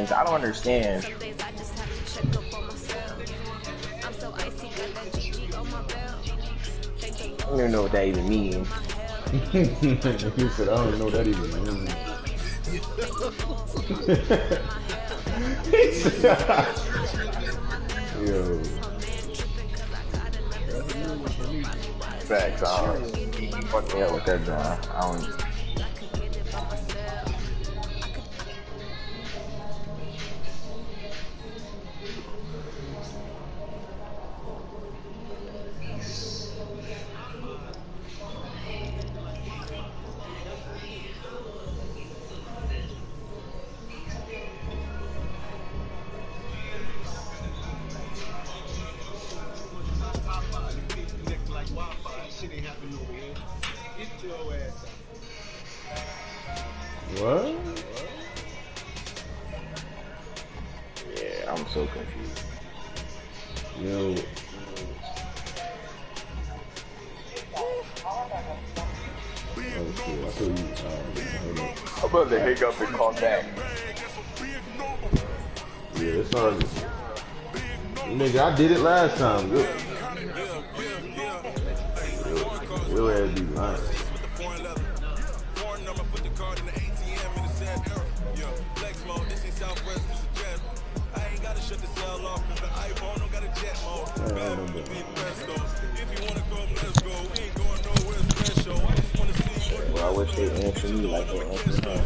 fans. I don't understand. I don't even know what that even means. He said, I don't know what that even means. Yo. Facts, he fucked me up with that job. I don't. What? Yeah, I'm so confused. Yo. Oh shit, I feel you. I'm about to hang up and call back. Yeah, it's hard. Nigga, I did it last time. Your ass be lying. Well, I wish they answered me like they answered him.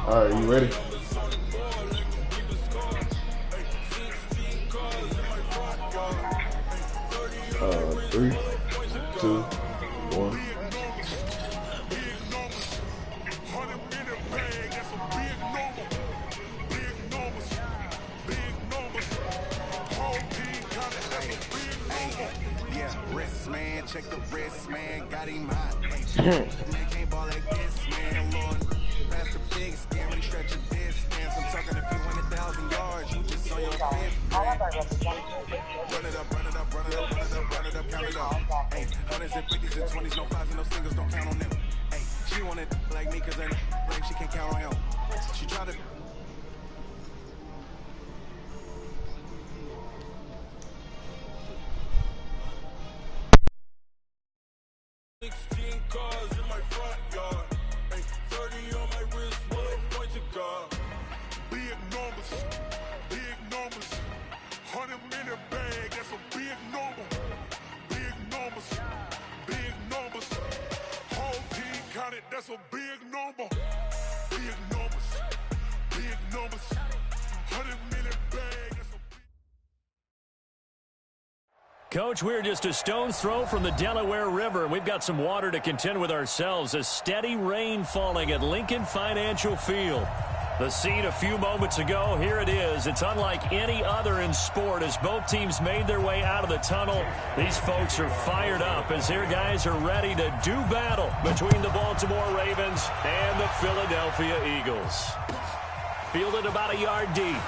Alright, you ready? 3, 2, 1. Check the wrist, man. Got him hot. Can't ball like this, man. Lord, pass the big skin, really stretch your distance. I'm talking a few 100,000 yards. You just saw your fifth. Run it up, run it up, run it up, run it up, run it up, count it up. Hey, hundreds and fifties and 20s, no fives and no singles, don't count on them. Hey, she wanted like me, cause I like she can't count on him. She tried to. That's a big number. Big numbers. Big numbers. 100-minute bag. That's a big... Coach, we're just a stone's throw from the Delaware River. We've got some water to contend with ourselves. A steady rain falling at Lincoln Financial Field. The scene a few moments ago, here it is. It's unlike any other in sport as both teams made their way out of the tunnel. These folks are fired up as their guys are ready to do battle between the Baltimore Ravens and the Philadelphia Eagles. Fielded about a yard deep.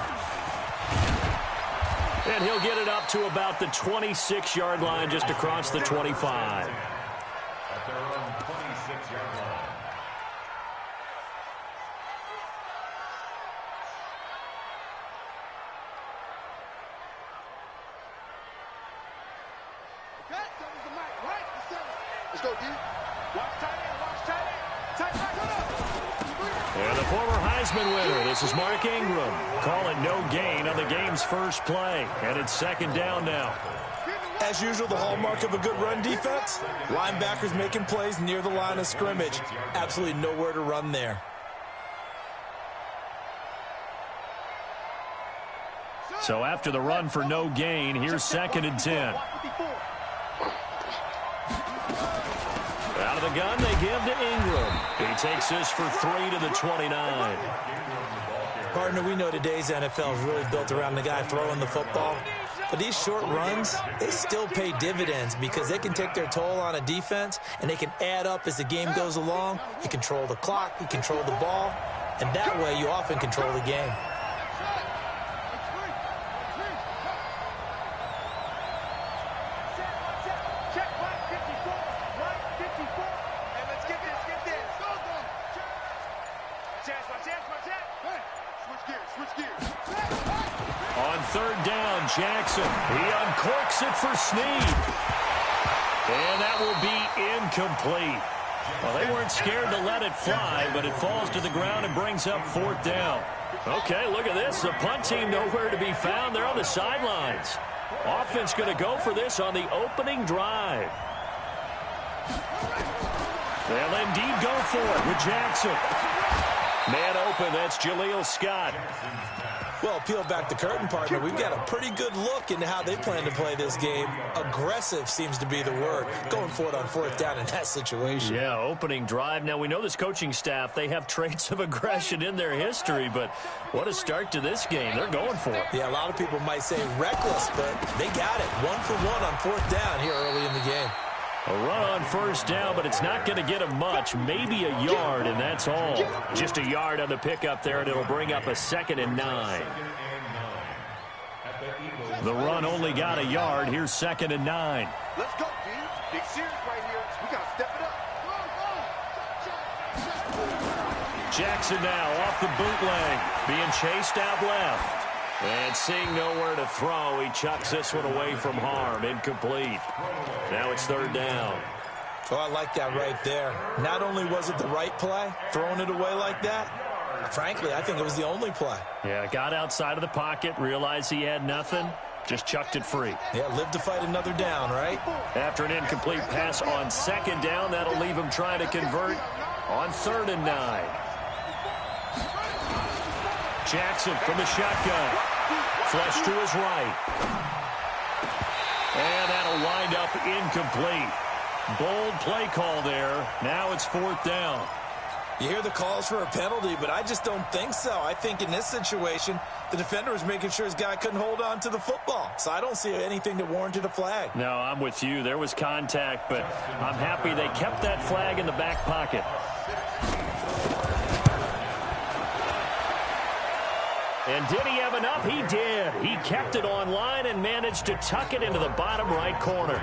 And he'll get it up to about the 26-yard line just across the 25. At their own 26-yard line. And the former Heisman winner, this is Mark Ingram, calling no gain on the game's first play. And it's second down now. As usual, the hallmark of a good run defense, linebackers making plays near the line of scrimmage. Absolutely nowhere to run there. So after the run for no gain, here's second and 10. Out of the gun, they give to Ingram. He takes this for 3 to the 29. Partner, we know today's NFL is really built around the guy throwing the football. But these short runs, they still pay dividends because they can take their toll on a defense, and they can add up as the game goes along. You control the clock, you control the ball, and that way you often control the game. third down, Jackson. He uncorks it for Snead. And that will be incomplete. Well, they weren't scared to let it fly, but it falls to the ground and brings up fourth down. Okay, look at this. The punt team nowhere to be found. They're on the sidelines. Offense going to go for this on the opening drive. They'll indeed go for it with Jackson. Man open, that's Jaleel Scott. Well, peel back the curtain, partner. We've got a pretty good look into how they plan to play this game. Aggressive seems to be the word. Going for it on fourth down in that situation. Yeah, opening drive. Now, we know this coaching staff, they have traits of aggression in their history, but what a start to this game. They're going for it. Yeah, a lot of people might say reckless, but they got it. 1 for 1 on fourth down here early in the game. A run on first down, but it's not going to get him much. Maybe a yard, and that's all. Just a yard on the pickup there, and it'll bring up a 2nd and 9. The run only got a yard. Here's 2nd and 9. Let's go, D. Big series right here. We got to step it up. Jackson now off the bootleg, being chased out left. And seeing nowhere to throw, he chucks this one away from harm. Incomplete. Now it's third down. Oh, I like that right there. Not only was it the right play, throwing it away like that, frankly, I think it was the only play. Yeah, got outside of the pocket, realized he had nothing, just chucked it free. Yeah, live to fight another down, right? After an incomplete pass on 2nd down, that'll leave him trying to convert on 3rd and 9. Jackson from the shotgun. Flush to his right. And that'll wind up incomplete. Bold play call there. Now it's 4th down. You hear the calls for a penalty, but I just don't think so. I think in this situation, the defender was making sure his guy couldn't hold on to the football. So I don't see anything that warranted a flag. No, I'm with you. There was contact, but I'm happy they kept that flag in the back pocket. And did he have enough? He did. He kept it online and managed to tuck it into the bottom right corner.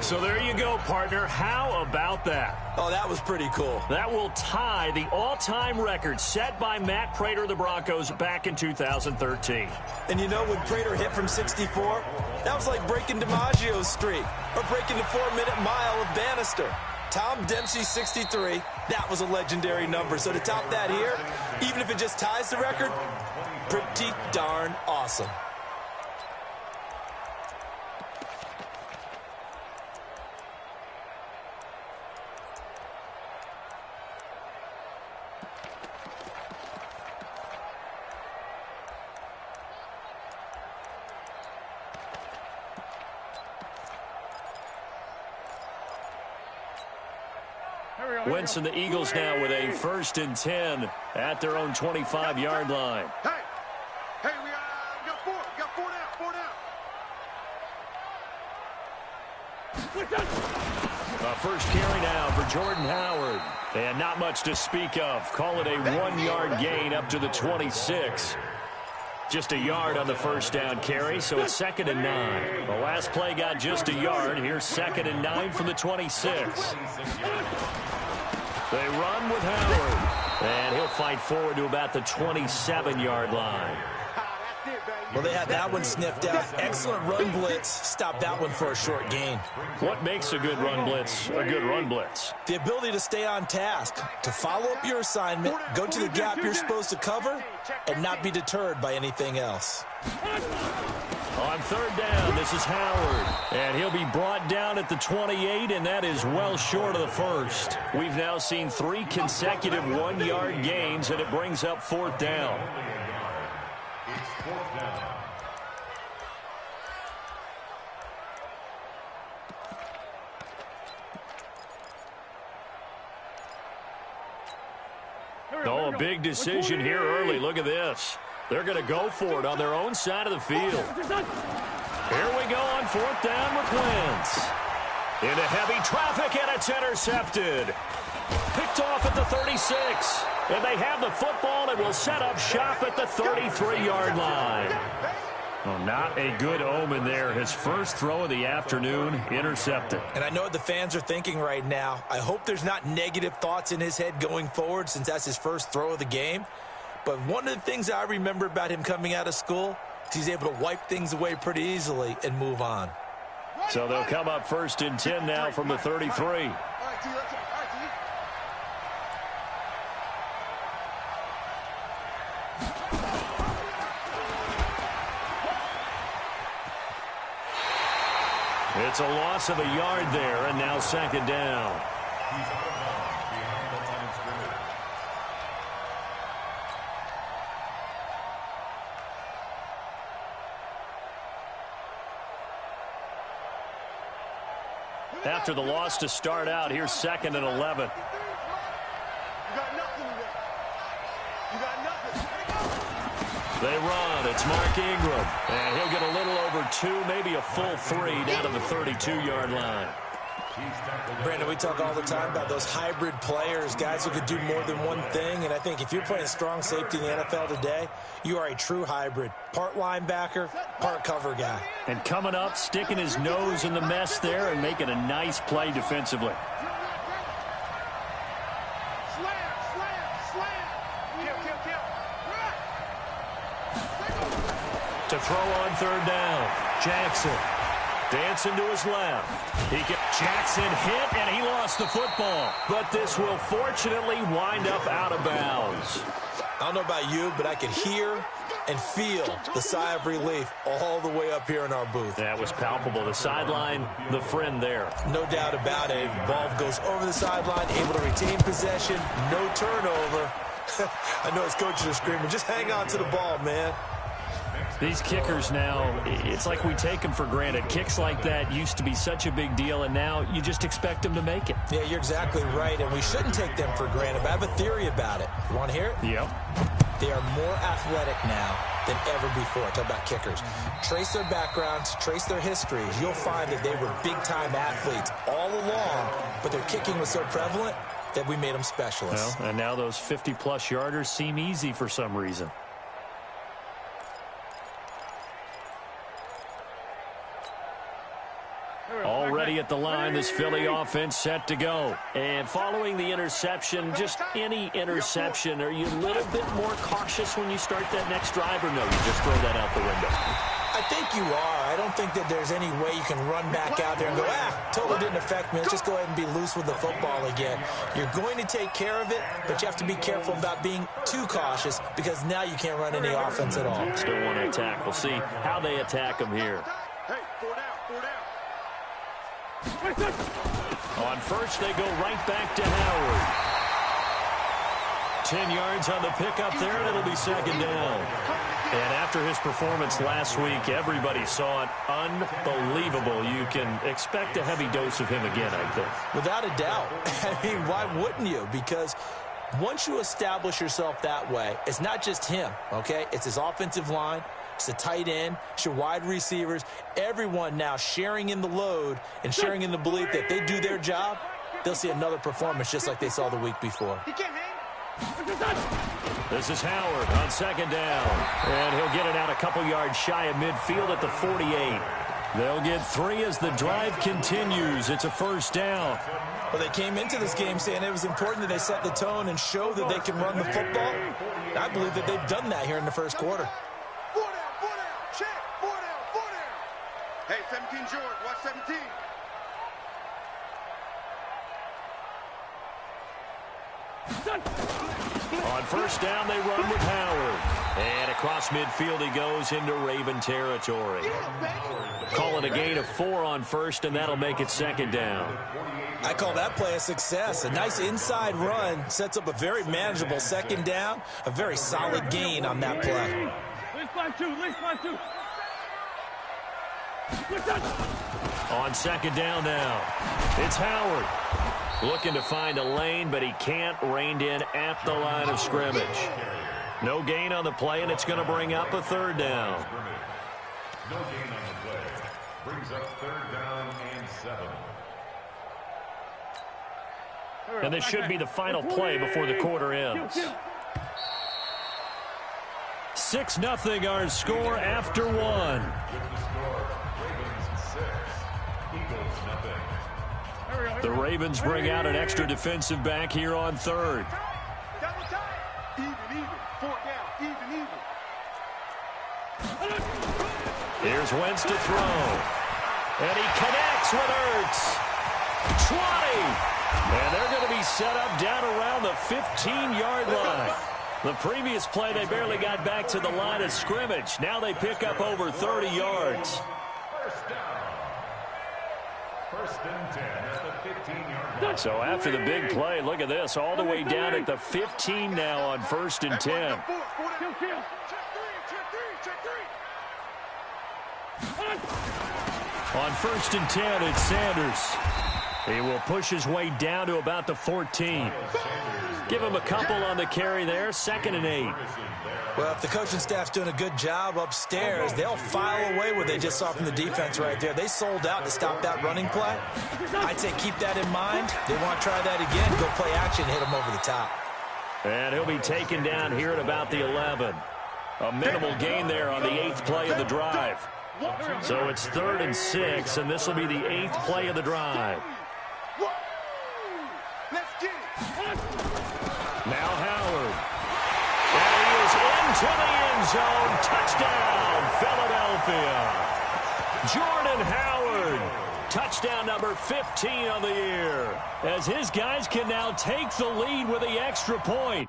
So there you go, partner. How about that? Oh, that was pretty cool. That will tie the all-time record set by Matt Prater of the Broncos back in 2013. And you know, when Prater hit from 64, that was like breaking DiMaggio's streak or breaking the 4-minute mile of Bannister. Tom Dempsey, 63. That was a legendary number. So to top that here, even if it just ties the record, pretty darn awesome. Wentz and the Eagles now with a 1st and 10 at their own 25-yard line. Hey, we got 4. We got 4 down. First carry now for Jordan Howard. And not much to speak of. Call it a 1-yard gain up to the 26. Just a yard on the first down carry, so it's 2nd and 9. The last play got just a yard. Here's 2nd and 9 from the 26. They run with Howard, and he'll fight forward to about the 27-yard line. Well, they had that one sniffed out. Excellent run blitz. Stopped that one for a short gain. What makes a good run blitz a good run blitz? The ability to stay on task, to follow up your assignment, go to the gap you're supposed to cover, and not be deterred by anything else. On 3rd down, this is Howard. And he'll be brought down at the 28, and that is well short of the first. We've now seen 3 consecutive 1-yard gains, and it brings up 4th down. It's 4th down. Oh, a big decision here early. Look at this. They're going to go for it on their own side of the field. Here we go on 4th down with Wentz. Into heavy traffic, and it's intercepted. Picked off at the 36. And they have the football and will set up shop at the 33-yard line. Well, not a good omen there. His first throw of the afternoon, intercepted. And I know what the fans are thinking right now. I hope there's not negative thoughts in his head going forward since that's his first throw of the game. But one of the things I remember about him coming out of school, He's able to wipe things away pretty easily and move on. So they'll come up 1st and 10 now from the 33. It's a loss of a yard there, and now 2nd down. He's out of bounds behind the line of scrimmage. After the loss to start out, here's 2nd and 11. You got nothing today. You got nothing. They run. It's Mark Ingram. And he'll get a little over 2, maybe a full 3 down to the 32-yard line. Brandon, we talk all the time about those hybrid players, guys who could do more than one thing. And I think if you're playing strong safety in the NFL today, you are a true hybrid. Part linebacker, part cover guy. And coming up, sticking his nose in the mess there and making a nice play defensively. To throw on 3rd down, Jackson dancing to his left. Jackson hit, and he lost the football. But this will fortunately wind up out of bounds. I don't know about you, but I could hear and feel the sigh of relief all the way up here in our booth. That was palpable. The sideline, the friend there. No doubt about it. Ball goes over the sideline, able to retain possession, no turnover. I know his coaches are screaming, just hang on to the ball, man. These kickers now, it's like we take them for granted. Kicks like that used to be such a big deal, and now you just expect them to make it. Yeah, you're exactly right, and we shouldn't take them for granted, but I have a theory about it. You want to hear it? Yep. They are more athletic now than ever before. Talk about kickers. Trace their backgrounds, trace their histories. You'll find that they were big-time athletes all along, but their kicking was so prevalent that we made them specialists. Well, and now those 50-plus yarders seem easy for some reason. Already at the line, this Philly offense set to go. And following the interception, just any interception, are you a little bit more cautious when you start that next drive, or no, you just throw that out the window? I think you are. I don't think that there's any way you can run back out there and go, totally didn't affect me. Let's just go ahead and be loose with the football again. You're going to take care of it, but you have to be careful about being too cautious because now you can't run any offense at all. Still want to attack. We'll see how they attack them here. Hey, 4 down, 4 down. On 1st, they go right back to Howard. 10 yards on the pickup there, and it'll be 2nd down. And after his performance last week, everybody saw it. Unbelievable. You can expect a heavy dose of him again, I think. Without a doubt. I mean, why wouldn't you? Because once you establish yourself that way, it's not just him, okay? It's his offensive line. It's the tight end, it's your wide receivers, everyone now sharing in the load and sharing in the belief that they do their job, they'll see another performance just like they saw the week before. This is Howard on 2nd down. And he'll get it out a couple yards shy of midfield at the 48. They'll get 3 as the drive continues. It's a 1st down. Well, they came into this game saying it was important that they set the tone and show that they can run the football. I believe that they've done that here in the 1st quarter. 4 down, check, 4 down, 4 down. Hey, 17 George, watch 17. On 1st down, they run with Howard. And across midfield he goes into Raven territory. Call it a gain of 4 on 1st, and that'll make it 2nd down. I call that play a success. A nice inside run sets up a very manageable 2nd down. A very solid gain on that play. On 2nd down now, it's Howard. Looking to find a lane, but he can't. Reined in at the line of scrimmage. No gain on the play, and it's going to bring up a 3rd down. No gain on the play. Brings up 3rd down and 7. And this should be the final play before the quarter ends. 6-0 our score after 1. With the score, Ravens 6, Eagles 0. The Ravens bring out an extra defensive back here on 3rd. Double time. Even, 4 down, even. Here's Wentz to throw. And he connects with Ertz. 20. And they're going to be set up down around the 15-yard line. The previous play, they barely got back to the line of scrimmage. Now they pick up over 30 yards. First and 10 at the 15-yard line. So after the big play, look at this, all the way down at the 15 now on 1st and 10. On 1st and 10, it's Sanders. He will push his way down to about the 14. Give him a couple on the carry there, 2nd and 8. Well, if the coaching staff's doing a good job upstairs, they'll file away what they just saw from the defense right there. They sold out to stop that running play. I'd say keep that in mind. They want to try that again, go play action, hit them over the top. And he'll be taken down here at about the 11. A minimal gain there on the 8th play of the drive. So it's 3rd and 6, and this will be the 8th play of the drive. Now Howard. And he is into the end zone. Touchdown, Philadelphia. Jordan Howard. Touchdown number 15 on the year. As his guys can now take the lead with the extra point.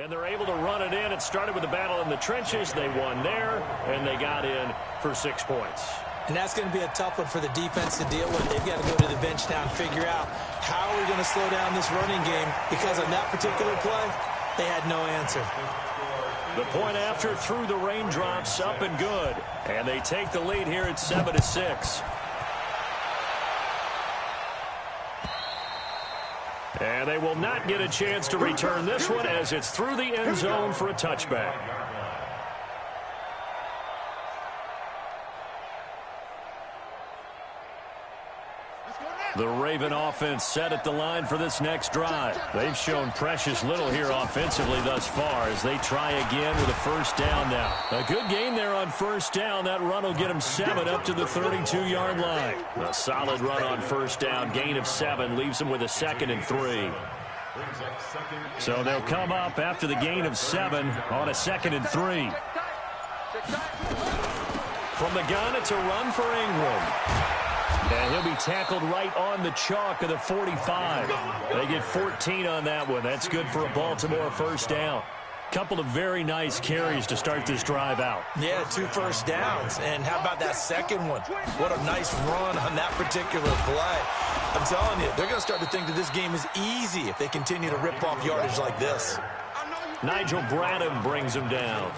And they're able to run it in. It started with a battle in the trenches. They won there, and they got in for 6 points. And that's going to be a tough one for the defense to deal with. They've got to go to the bench now and figure out how are we going to slow down this running game, because on that particular play, they had no answer. The point after through the raindrops, up and good. And they take the lead here at 7-6. And they will not get a chance to return this one as it's through the end zone for a touchback. The Raven offense set at the line for this next drive. They've shown precious little here offensively thus far as they try again with a first down now. A good game there on first down. That run will get them 7 up to the 32-yard line. A solid run on first down. Gain of 7 leaves them with a 2nd and 3. So they'll come up after the gain of 7 on a 2nd and 3. From the gun, it's a run for Ingram. And he'll be tackled right on the chalk of the 45. They get 14 on that one. That's good for a Baltimore first down. Couple of very nice carries to start this drive out. Yeah, 2 first downs. And how about that second one? What a nice run on that particular play. I'm telling you, they're going to start to think that this game is easy if they continue to rip off yardage like this. Nigel Bradham brings him down.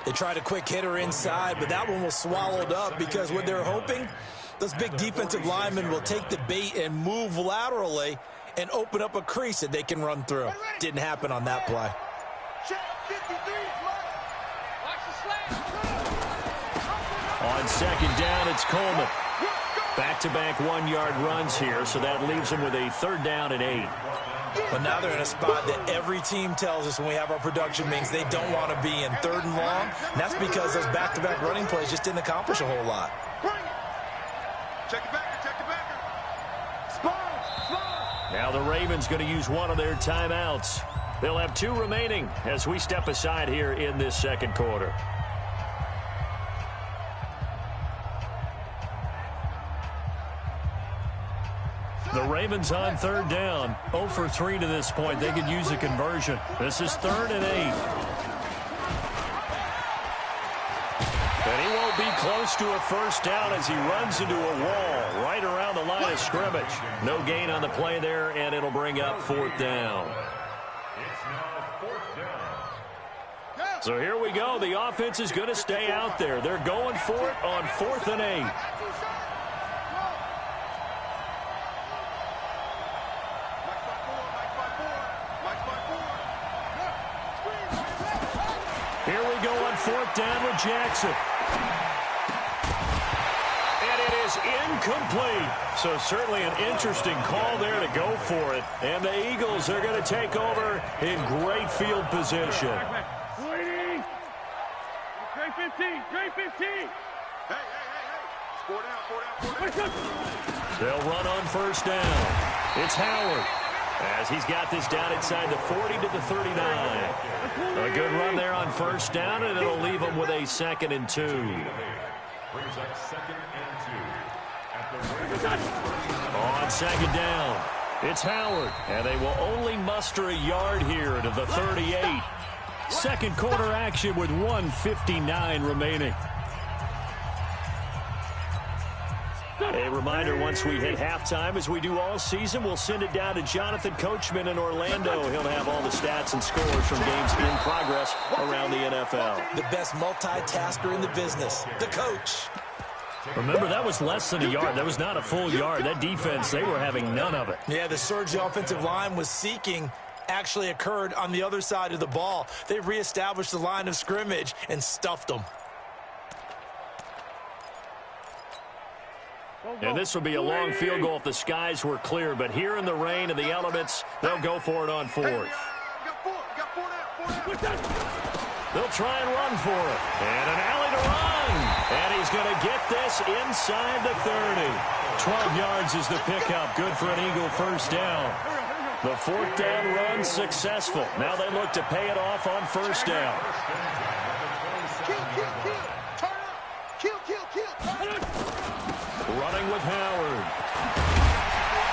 They tried a quick hitter inside, but that one was swallowed up because what they're hoping, those big defensive linemen will take the bait and move laterally and open up a crease that they can run through. Didn't happen on that play. On second down, it's Coleman. Back-to-back 1-yard runs here, so that leaves them with a 3rd down and 8. But now they're in a spot that every team tells us when we have our production meetings they don't want to be in, 3rd and long. And that's because those back-to-back running plays just didn't accomplish a whole lot. Check it back, check it back. Spot. Now the Ravens going to use one of their timeouts. They'll have 2 remaining as we step aside here in this second quarter. The Ravens on 3rd down. 0 for 3 to this point. They could use a conversion. This is 3rd and 8. And he won't be close to a first down as he runs into a wall right around the line of scrimmage. No gain on the play there, and it'll bring up 4th down. It's now 4th down. So here we go. The offense is going to stay out there. They're going for it on 4th and 8. Here we go on 4th down with Jackson. And it is incomplete. So certainly an interesting call there to go for it. And the Eagles are going to take over in great field position. Trey 15, Trey 15. Hey. 4 down. They'll run on 1st down. It's Howard as he's got this down inside the 40 to the 39. A good run there on 1st down, and it'll leave them with a 2nd and 2. Brings up 2nd and 2. At the On 2nd down, it's Howard, and they will only muster a yard here to the 38. Second quarter action with 1:59 remaining. A reminder, once we hit halftime, as we do all season, we'll send it down to Jonathan Coachman in Orlando. He'll have all the stats and scores from games in progress around the NFL. The best multitasker in the business, the coach. Remember, that was less than a yard. That was not a full yard. That defense, they were having none of it. Yeah, the surge the offensive line was seeking actually occurred on the other side of the ball. They reestablished the line of scrimmage and stuffed them. And this will be a long field goal if the skies were clear. But here in the rain and the elements, they'll go for it on 4th. They'll try and run for it. And an alley to run. And he's going to get this inside the 30. 12 yards is the pickup. Good for an Eagle 1st down. The 4th down run successful. Now they look to pay it off on 1st down. Running with Howard.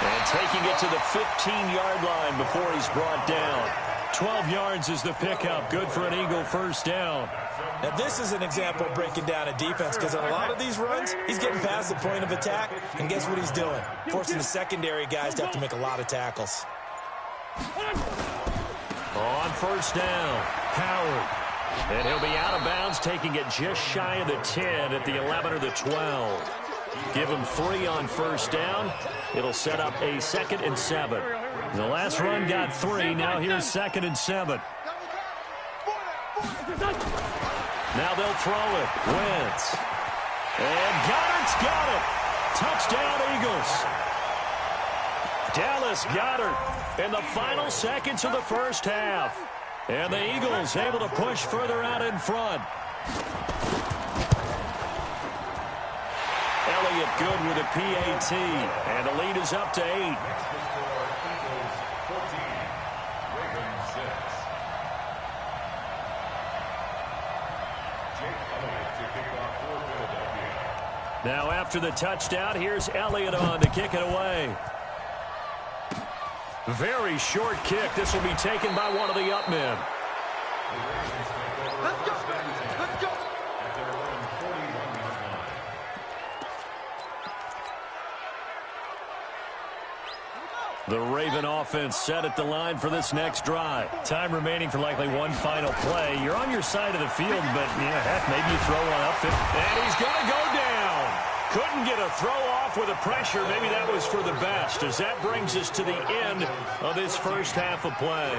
And taking it to the 15-yard line before he's brought down. 12 yards is the pickup. Good for an Eagle 1st down. Now, this is an example of breaking down a defense, because on a lot of these runs, he's getting past the point of attack, and guess what he's doing? Forcing the secondary guys to have to make a lot of tackles. On 1st down, Howard. And he'll be out of bounds, taking it just shy of the 10 at the 11 or the 12. Give him 3 on 1st down. It'll set up a 2nd and 7. The last run got 3. Now here's 2nd and 7. Now they'll throw it. Wentz. And Goddard's got it. Touchdown, Eagles. Dallas Goedert in the final seconds of the 1st half. And the Eagles able to push further out in front. Elliott good with a PAT. And the lead is up to 8. Now after the touchdown, here's Elliott on to kick it away. Very short kick. This will be taken by one of the up men. Let's go. Let's go. The Raven offense set at the line for this next drive. Time remaining for likely one final play. You're on your side of the field, but yeah, heck, maybe you throw one up. And he's going to go down. Couldn't get a throw off with the pressure. Maybe that was for the best, as that brings us to the end of this first half of play.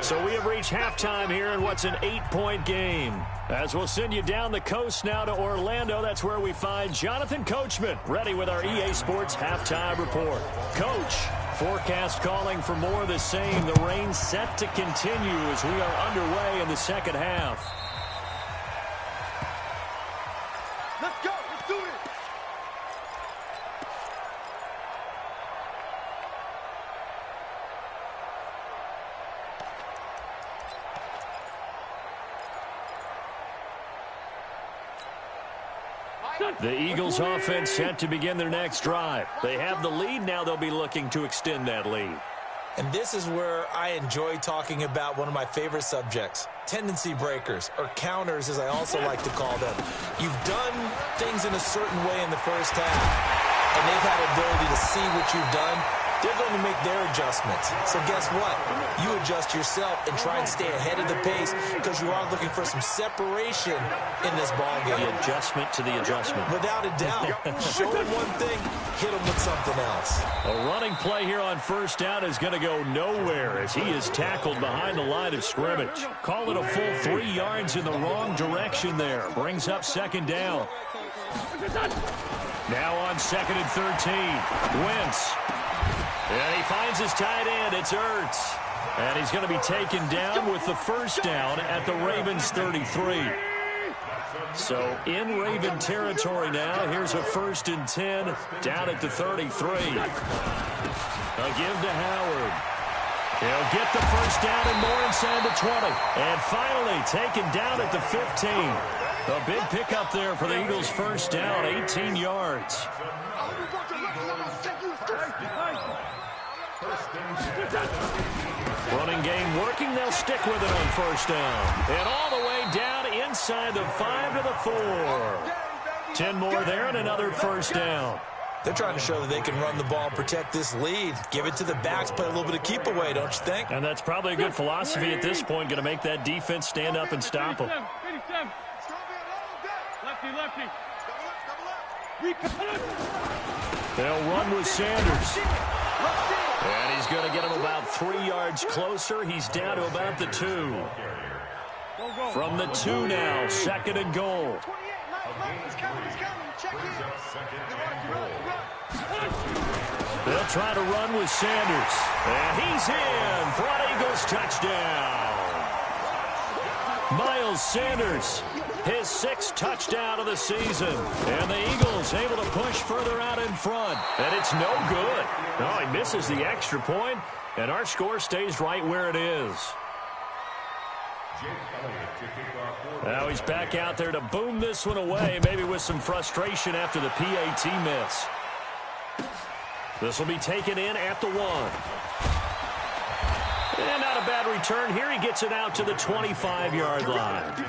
So we have reached halftime here in what's an 8-point game. As we'll send you down the coast now to Orlando, that's where we find Jonathan Coachman, ready with our EA Sports halftime report. Coach, forecast calling for more of the same. The rain set to continue as we are underway in the second half. Let's go. Let's do it. The Eagles offense set to begin their next drive. They have the lead. Now they'll be looking to extend that lead. And this is where I enjoy talking about one of my favorite subjects, tendency breakers, or counters as I also like to call them. You've done things in a certain way in the first half, and they've had the ability to see what you've done They're going to make their adjustments. So guess what? You adjust yourself and try and stay ahead of the pace because you are looking for some separation in this ball game. The adjustment to the adjustment. Without a doubt. Show them one thing, hit them with something else. A running play here on first down is going to go nowhere as he is tackled behind the line of scrimmage. Call it a full 3 yards in the wrong direction there. Brings up second down. Now on 2nd and 13. Wentz. And he finds his tight end. It's Ertz. And he's going to be taken down with the first down at the Ravens 33. So in Raven territory now. Here's a 1st and 10 down at the 33. A give to Howard. He'll get the first down and more inside the 20. And finally taken down at the 15. A big pickup there for the Eagles' first down, 18 yards. Running game working. They'll stick with it on first down. And all the way down inside the 5 to the 4. 10 more there and another first down. They're trying to show that they can run the ball, protect this lead, give it to the backs, play a little bit of keep away, don't you think? And that's probably a good philosophy at this point, going to make that defense stand up and stop them. They'll run with Sanders. And he's going to get him about 3 yards closer. He's down to about the 2. From the 2 now, 2nd and goal. They'll try to run with Sanders. And he's in for an Eagles touchdown. Miles Sanders, his 6th touchdown of the season. And the Eagles able to push further out in front. And it's no good. No, he misses the extra point, and our score stays right where it is. Now he's back out there to boom this one away, maybe with some frustration after the PAT miss. This will be taken in at the 1. And not a bad return here. He gets it out to the 25-yard line.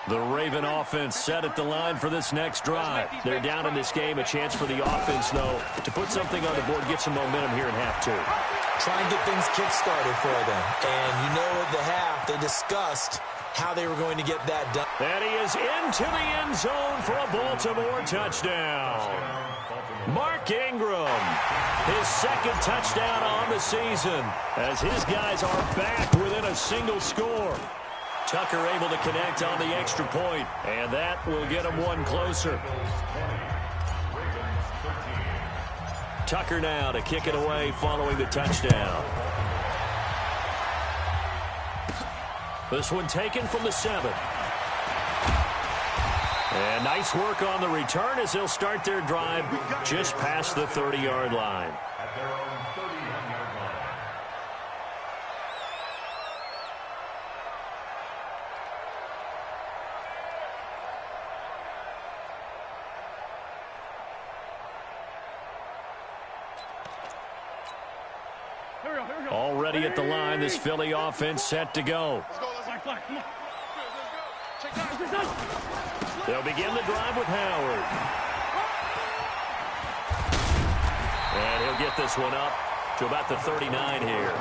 The Raven offense set at the line for this next drive. They're down in this game. A chance for the offense, though, to put something on the board, get some momentum here in half 2. Try and get things kick-started for them. And you know at the half, they discussed how they were going to get that done. And he is into the end zone for a Baltimore touchdown. Mark Ingram, his 2nd touchdown on the season, as his guys are back within a single score. Tucker able to connect on the extra point, and that will get him one closer. Tucker now to kick it away following the touchdown. This one taken from the 7. And nice work on the return as they'll start their drive just past the 30-yard line. At their own 31-yard line. Already at the line, this Philly offense set to go. They'll begin the drive with Howard. And he'll get this one up to about the 39 here.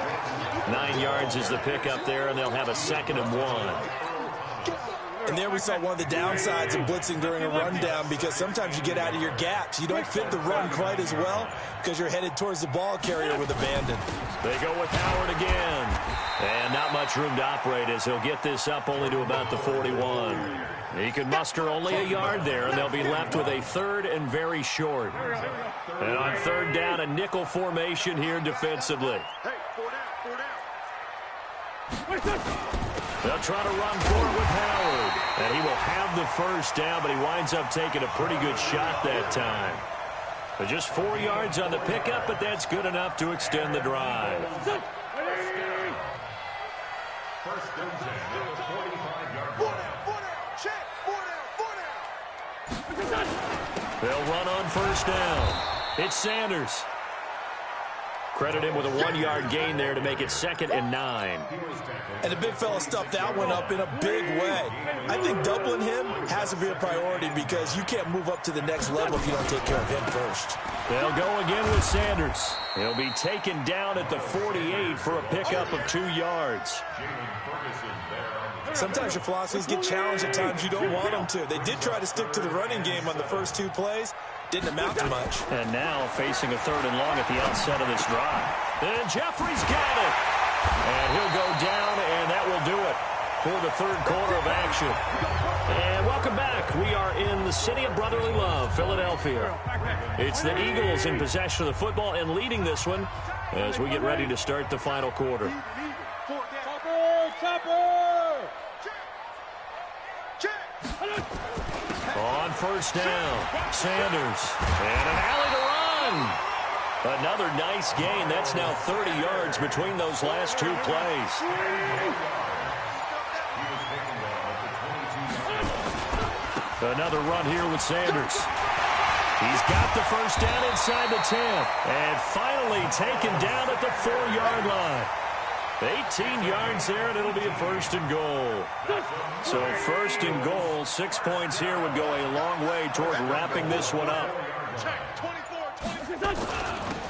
9 yards is the pickup there, and they'll have a 2nd and 1. And there we saw one of the downsides of blitzing during a rundown, because sometimes you get out of your gaps. You don't fit the run quite as well because you're headed towards the ball carrier with abandon. They go with Howard again. And not much room to operate as he'll get this up only to about the 41. He can muster only a yard there, and they'll be left with a 3rd and very short. And on 3rd down, a nickel formation here defensively. They'll try to run for it with Howard. And he will have the first down, but he winds up taking a pretty good shot that time. But just 4 yards on the pickup, but that's good enough to extend the drive. First and 10 at the 45-yard line. They'll run on first down. It's Sanders. Credit him with a 1-yard gain there to make it 2nd and 9. And the big fella stuffed that one up in a big way. I think doubling him has to be a priority because you can't move up to the next level if you don't take care of him first. They'll go again with Sanders. He'll be taken down at the 48 for a pickup of 2 yards. Sometimes your philosophies get challenged at times you don't want them to. They did try to stick to the running game on the first 2 plays. Didn't amount to much. And now facing a 3rd and long at the outset of this drive. And Jeffrey's got it. And he'll go down, and that will do it for the 3rd quarter of action. And welcome back. We are in the city of brotherly love, Philadelphia. It's the Eagles in possession of the football and leading this one as we get ready to start the final quarter. On 1st down, Sanders, and an alley to run. Another nice gain. That's now 30 yards between those last 2 plays. Another run here with Sanders. He's got the 1st down inside the 10, and finally taken down at the 4-yard line. 18 yards there, and it'll be a 1st and goal. So 1st and goal, 6 points here would go a long way toward wrapping this one up.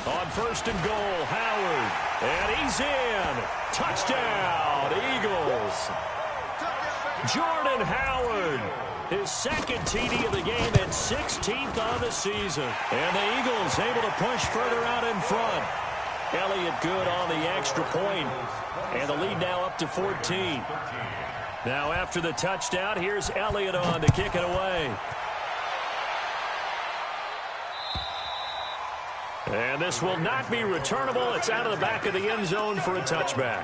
On 1st and goal, Howard, and he's in. Touchdown, Eagles. Jordan Howard, his 2nd TD of the game and 16th on the season. And the Eagles able to push further out in front. Elliott good on the extra point, and the lead now up to 14. Now after the touchdown, here's Elliott on to kick it away. And this will not be returnable. It's out of the back of the end zone for a touchback.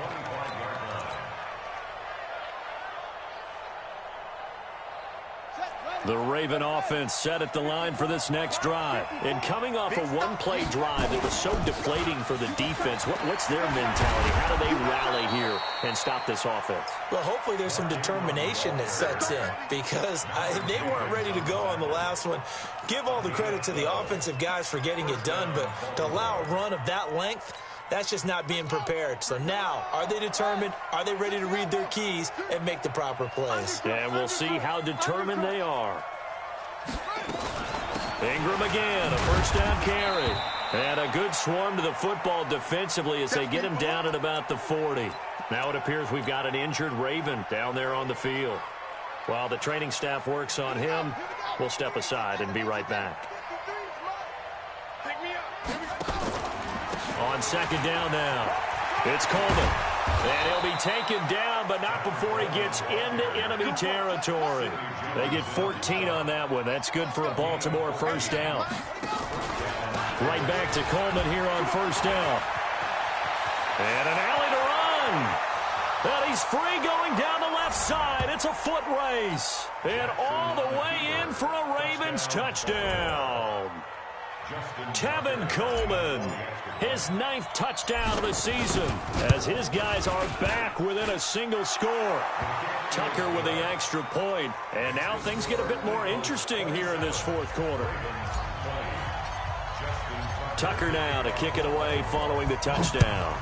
The Raven offense set at the line for this next drive. And coming off a 1-play drive that was so deflating for the defense, what's their mentality? How do they rally here and stop this offense? Well, hopefully there's some determination that sets in because they weren't ready to go on the last one. Give all the credit to the offensive guys for getting it done, but to allow a run of that length, that's just not being prepared. So now, are they determined? Are they ready to read their keys and make the proper plays? And we'll see how determined they are. Ingram again, a 1st down carry. And a good swarm to the football defensively as they get him down at about the 40. Now it appears we've got an injured Raven down there on the field. While the training staff works on him, we'll step aside and be right back. On 2nd down now, it's Coleman. And he'll be taken down, but not before he gets into enemy territory. They get 14 on that one. That's good for a Baltimore 1st down. Right back to Coleman here on 1st down. And an alley to run. And he's free going down the left side. It's a foot race. And all the way in for a Ravens touchdown. Tevin Coleman, his 9th touchdown of the season, as his guys are back within a single score. Tucker with the extra point, and now things get a bit more interesting here in this 4th quarter. Tucker now to kick it away following the touchdown.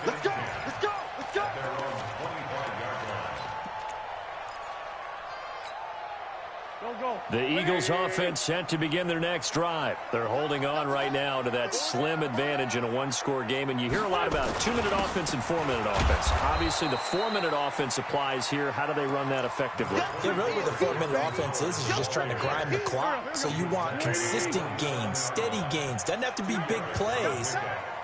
Let's go! Let's go! Let's go! The Eagles offense set to begin their next drive. They're holding on right now to that slim advantage in a 1-score game, and you hear a lot about 2-minute offense and 4-minute offense. Obviously, the 4-minute offense applies here. How do they run that effectively? Yeah, really what the 4-minute offense is you're just trying to grind the clock. So you want consistent gains, steady gains. Doesn't have to be big plays,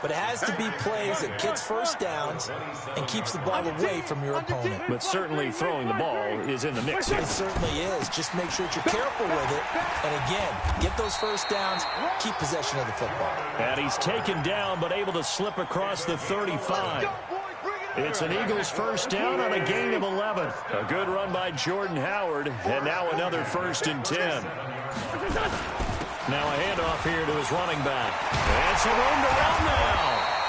but it has to be plays that gets 1st downs and keeps the ball away from your opponent. But certainly throwing the ball is in the mix here. It certainly is. Just make sure that you're careful with it. And again, get those 1st downs, keep possession of the football. And he's taken down but able to slip across the 35. It's an Eagles 1st down on a gain of 11. A good run by Jordan Howard, and now another 1st and 10. Now a handoff here to his running back. And some room to run now.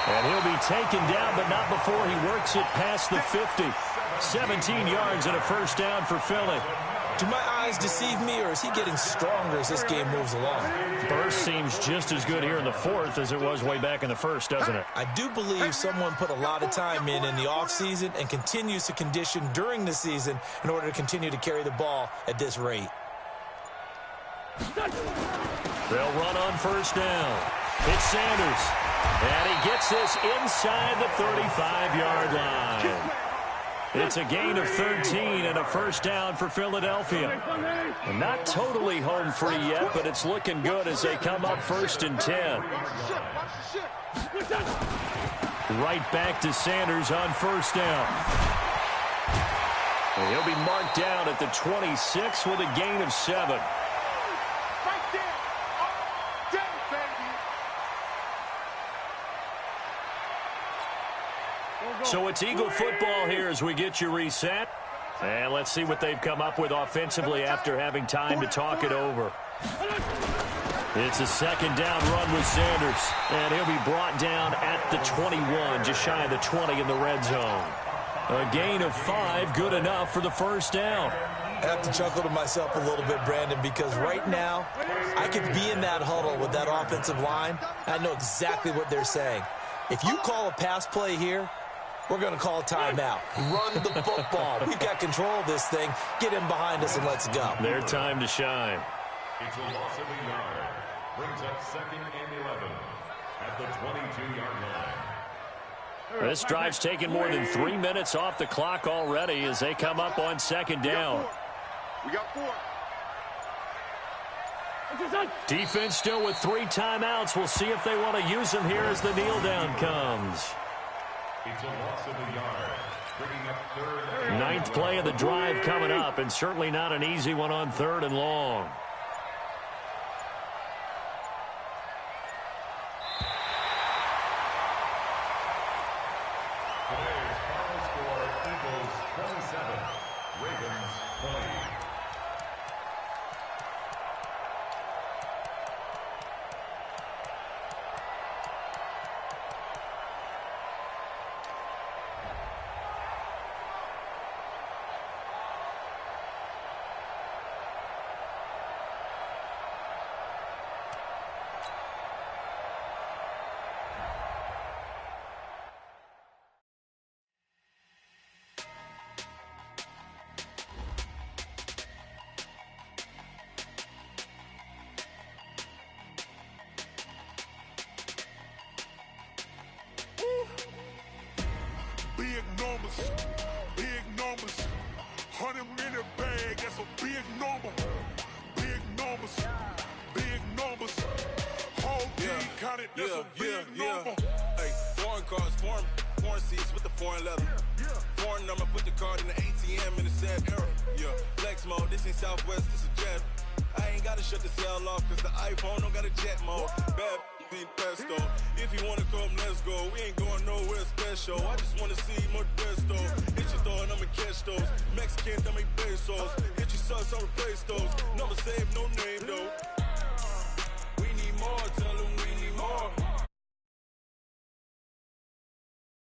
And he'll be taken down, but not before he works it past the 50. 17 yards and a 1st down for Philly. Do my eyes deceive me, or is he getting stronger as this game moves along? Burst seems just as good here in the fourth as it was way back in the first, doesn't it? I do believe someone put a lot of time in the offseason and continues to condition during the season in order to continue to carry the ball at this rate. They'll run on first down. It's Sanders. And he gets this inside the 35-yard line. It's a gain of 13 and a first down for Philadelphia. And not totally home free yet, but it's looking good as they come up 1st and 10. Right back to Sanders on first down. And he'll be marked down at the 26 with a gain of 7. So it's Eagle football here as we get you reset. And let's see what they've come up with offensively after having time to talk it over. It's a second down run with Sanders. And he'll be brought down at the 21, just shy of the 20 in the red zone. A gain of 5, good enough for the first down. I have to chuckle to myself a little bit, Brandon, because right now I could be in that huddle with that offensive line. I know exactly what they're saying. If you call a pass play here, we're going to call timeout. Run the football. We've got control of this thing. Get in behind us and let's go. Their time to shine. It's a loss of a yard. Brings up 2nd and 11 at the 22-yard line. This drive's taken more than 3 minutes off the clock already as they come up on second down. We got 4. Defense still with 3 timeouts. We'll see if they want to use them here as the kneel down comes. It's a loss of a yard. Bringing up 3rd. 9th play of the drive coming up, and certainly not an easy one on 3rd and long. Today's final score, Eagles 27, Ravens 20. Big numbers, 100 in a bag, that's a big number. Big numbers, whole team counted, that's a big number. Hey, foreign cars, foreign seats with the foreign leather. Foreign number, put the card in the ATM in the sad era. Yeah, flex mode, this ain't Southwest, this is jet. I ain't gotta shut the cell off, cause the iPhone don't got a jet mode. Bad being pesto. If you wanna come, let's go. We ain't going nowhere special. I just wanna see Modesto. Hit your thought, I'ma catch those. Mexican, I make pesos. Hit your sauce, I'll replace those. Number saved, no name though.